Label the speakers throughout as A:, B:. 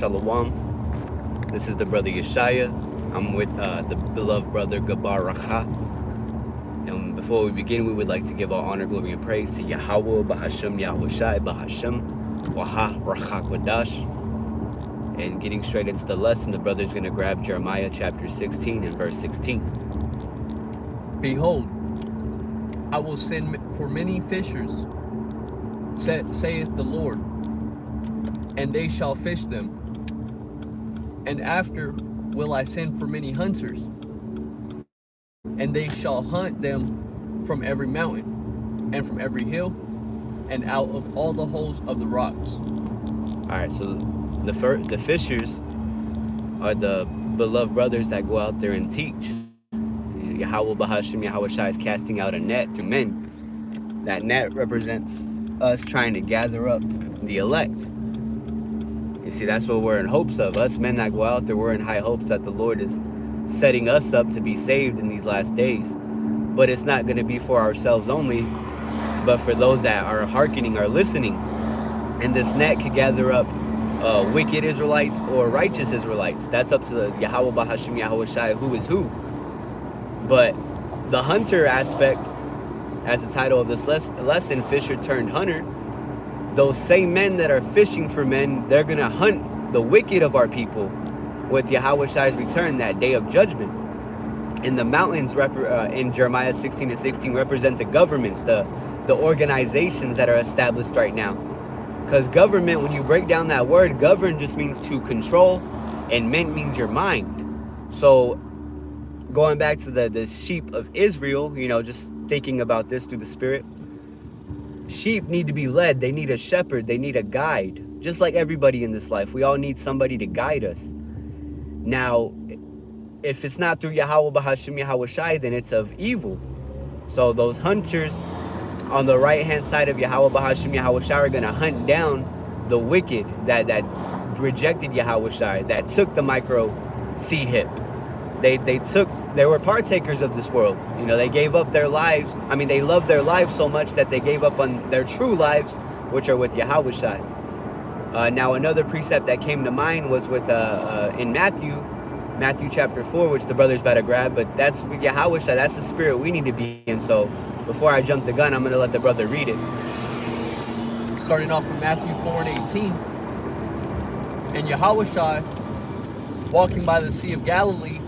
A: Shalawam. This is the brother Yeshaya. I'm with the beloved brother Rawchaa. And before we begin, we would like to give all honor, glory, and praise to YAHAWAH, BAHASHAM, YAHAWASHI, BAHASHAM, Qadash. And getting straight into the lesson, the brother's going to grab Jeremiah chapter 16 and verse 16.
B: Behold, I will send for many fishers, saith the Lord, and they shall fish them. And after will I send for many hunters, and they shall hunt them from every mountain, and from every hill, and out of all the holes of the rocks.
A: Alright, so the fishers are the beloved brothers that go out there and teach. YAHAWAH, BAHASHAM, Yahawashi is casting out a net to men. That net represents us trying to gather up the elect. You see, that's what we're in hopes of. Us men that go out there, we're in high hopes that the Lord is setting us up to be saved in these last days. But it's not going to be for ourselves only, but for those that are hearkening, are listening. And this net could gather up wicked Israelites or righteous Israelites. That's up to the YAHAWAH, BAHASHAM, Yahawashi, who is who. But the hunter aspect, as the title of this lesson, Fisher turned Hunter, those same men that are fishing for men, they're going to hunt the wicked of our people with Yahawashi's return, that day of judgment. And the mountains in Jeremiah 16 and 16 represent the governments, the organizations that are established right now. Because government, when you break down that word, govern just means to control, and ment means your mind. So going back to the sheep of Israel, you know, just thinking about this through the Spirit, sheep need to be led. They need a shepherd. They need a guide. Just like everybody in this life, we all need somebody to guide us. Now, if it's not through YAHAWAH, BAHASHAM, Yahawashi, then it's of evil. So those hunters on the right-hand side of YAHAWAH, BAHASHAM, Yahawashi are going to hunt down the wicked that rejected Yahawashi, that took the micro C hip. They were partakers of this world. You know, they gave up their lives. I mean, they loved their lives so much that they gave up on their true lives, which are with Yahawashi. Now, another precept that came to mind was with in Matthew chapter 4, which the brother's about to grab. But that's with Yahawashi. That's the spirit we need to be in. So before I jump the gun, I'm going to let the brother read it.
B: Starting off from Matthew 4 and 18. And Yahawashi, walking by the Sea of Galilee,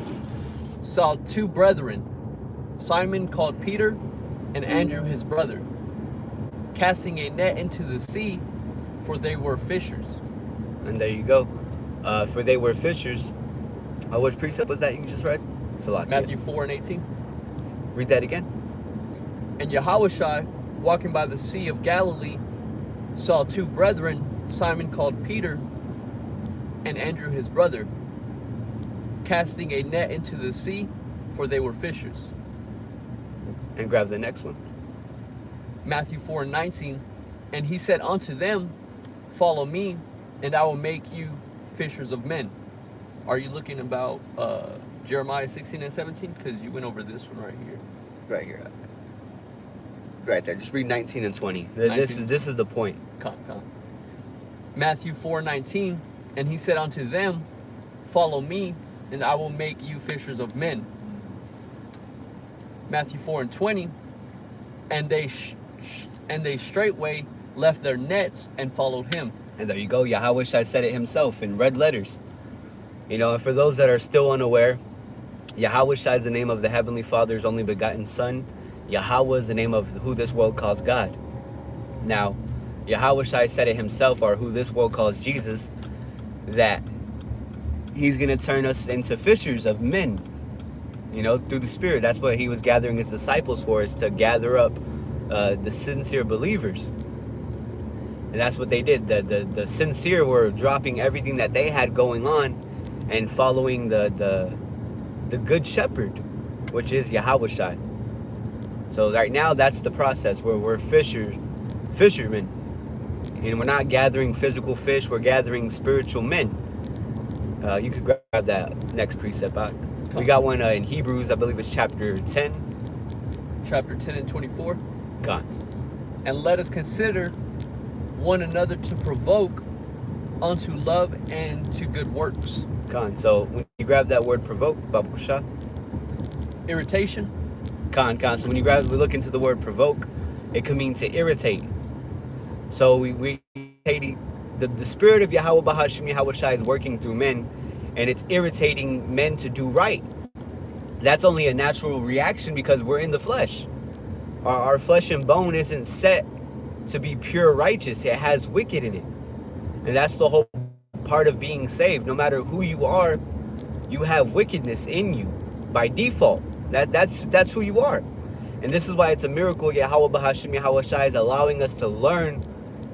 B: saw two brethren, Simon called Peter, and Andrew his brother, casting a net into the sea, for they were fishers.
A: And there you go. For they were fishers. Which precept was that you just read?
B: Matthew 4 and 18.
A: Read that again.
B: And Yahawashi, walking by the Sea of Galilee, saw two brethren, Simon called Peter, and Andrew his brother, casting a net into the sea, for they were fishers.
A: And grab the next one.
B: Matthew 4 and 19. And he said unto them, follow me, and I will make you fishers of men. Are you looking about Jeremiah 16 and 17? Because you went over this one right here.
A: Right here. Right there. Just read 19 and 20.
B: 19.
A: This is the point.
B: Come. Matthew 4 and 19. And he said unto them, follow me, and I will make you fishers of men. Matthew 4 and 20. And they straightway left their nets and followed him. And
A: there you go. Yahawashi said it himself in red letters. You know, and for those that are still unaware, Yahawashi is the name of the Heavenly Father's only begotten Son. Yahawah is the name of who this world calls God. Now, Yahawashi said it himself, or who this world calls Jesus, that he's going to turn us into fishers of men, you know, through the Spirit. That's what he was gathering his disciples for, is to gather up the sincere believers. And that's what they did. The sincere were dropping everything that they had going on and following the good shepherd, which is Yahawashi. So right now, that's the process where we're fishermen. And we're not gathering physical fish, we're gathering spiritual men. You could grab that next precept out. We got one in Hebrews, I believe it's chapter 10.
B: Chapter 10 and 24.
A: Gone.
B: And let us consider one another to provoke unto love and to good works.
A: Khan. So when you grab that word provoke, Babukusha.
B: Irritation.
A: Khan. So when we look into the word provoke, it can mean to irritate. So the spirit of Yahawashi BAHASHAM Yahawashi is working through men, and it's irritating men to do right. That's only a natural reaction because we're in the flesh. Our flesh and bone isn't set to be pure righteous. It has wicked in it. And that's the whole part of being saved. No matter who you are, you have wickedness in you by default. That's who you are. And this is why it's a miracle Yahawashi BAHASHAM Yahawashi is allowing us to learn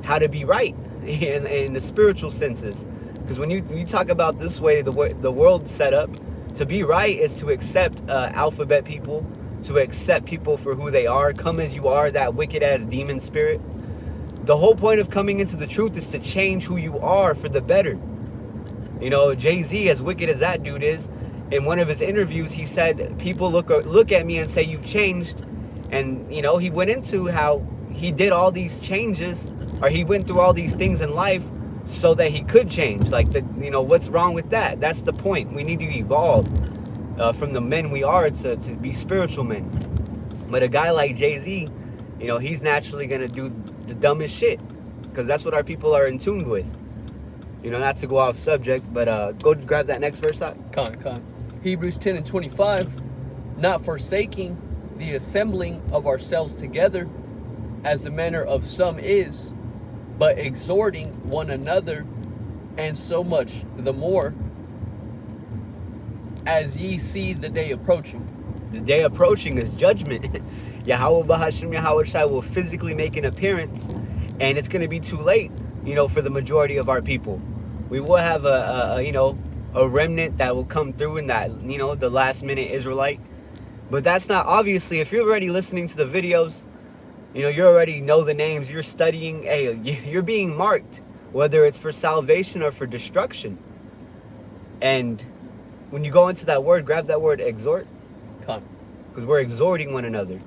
A: how to be right in the spiritual senses. Because when you talk about this way, the world's set up, to be right is to accept alphabet people, to accept people for who they are, come as you are, that wicked ass demon spirit. The whole point of coming into the truth is to change who you are for the better. You know, Jay-Z, as wicked as that dude is, in one of his interviews, he said, people look at me and say, you've changed. And, you know, he went into how he did all these changes, or he went through all these things in life so that he could change. Like, you know, what's wrong with that? That's the point. We need to evolve from the men we are to be spiritual men. But a guy like Jay-Z, you know, he's naturally going to do the dumbest shit, because that's what our people are in tune with. You know, not to go off subject, but go grab that next verse out.
B: Con. Hebrews 10:25, not forsaking the assembling of ourselves together, as the manner of some is, but exhorting one another, and so much the more as ye see the day approaching.
A: The day approaching is judgment. Yahawashi BAHASHAM Yahawashi will physically make an appearance, and it's going to be too late, you know, for the majority of our people. We will have a remnant that will come through in that, you know, the last minute Israelite. But that's not, obviously, if you're already listening to the videos, you know, you already know the names, you're studying, hey, you're being marked, whether it's for salvation or for destruction. And when you go into that word, grab that word exhort.
B: Con.
A: Because we're exhorting one another.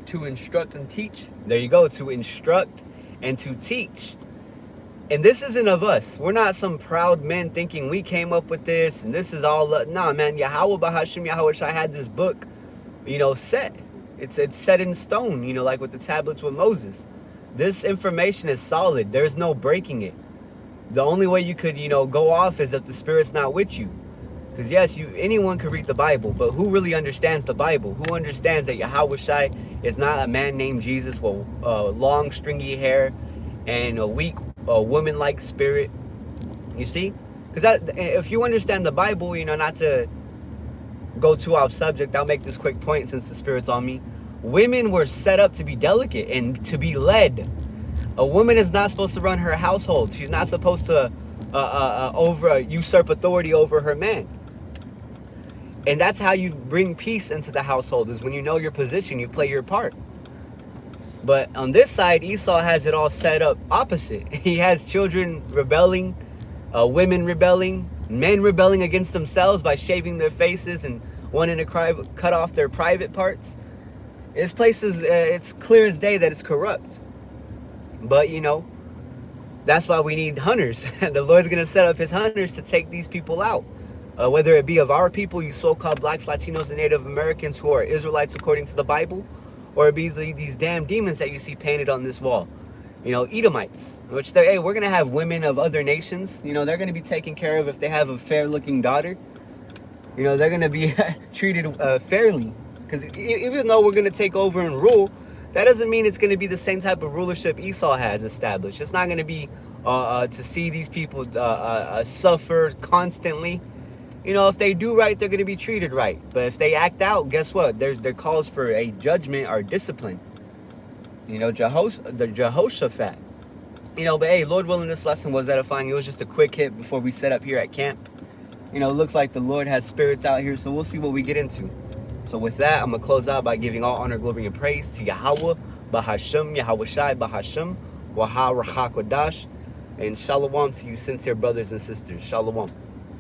B: To instruct and teach.
A: There you go, to instruct and to teach. And this isn't of us. We're not some proud men thinking we came up with this and this is all. Nah, man, Yahawashi BAHASHAM Yahawashi had this book, you know, set. It's set in stone, you know, like with the tablets with Moses. This information is solid. There's no breaking it. The only way you could, you know, go off is if the Spirit's not with you. Because yes, anyone could read the Bible, but who really understands the Bible? Who understands that Yahawashi is not a man named Jesus with long stringy hair and a weak woman-like spirit? You see? Because if you understand the Bible, you know, not to go too off subject, I'll make this quick point since the Spirit's on me. Women were set up to be delicate and to be led. A woman is not supposed to run her household. She's not supposed to usurp authority over her man. And that's how you bring peace into the household, is when you know your position, you play your part. But on this side, Esau has it all set up opposite. He has children rebelling, women rebelling, men rebelling against themselves by shaving their faces and wanting to cut off their private parts. This place is, it's clear as day that it's corrupt. But, you know, that's why we need hunters. The Lord's going to set up his hunters to take these people out. Whether it be of our people, you so-called blacks, Latinos, and Native Americans who are Israelites according to the Bible, or it be these damn demons that you see painted on this wall. You know, Edomites, which hey, we're going to have women of other nations. You know, they're going to be taken care of if they have a fair-looking daughter. You know, they're going to be treated fairly. Because even though we're going to take over and rule, that doesn't mean it's going to be the same type of rulership Esau has established. It's not going to be to see these people suffer constantly. You know, if they do right, they're going to be treated right. But if they act out, guess what? There calls for a judgment or discipline. You know, Jehoshaphat. You know, but hey, Lord willing, this lesson was edifying. It was just a quick hit before we set up here at camp. You know, it looks like the Lord has spirits out here, so we'll see what we get into. So with that, I'm going to close out by giving all honor, glory, and praise to Yahawashi BAHASHAM Yahawashi BAHASHAM Qadash, and Shalawam to you sincere brothers and sisters. Shalawam.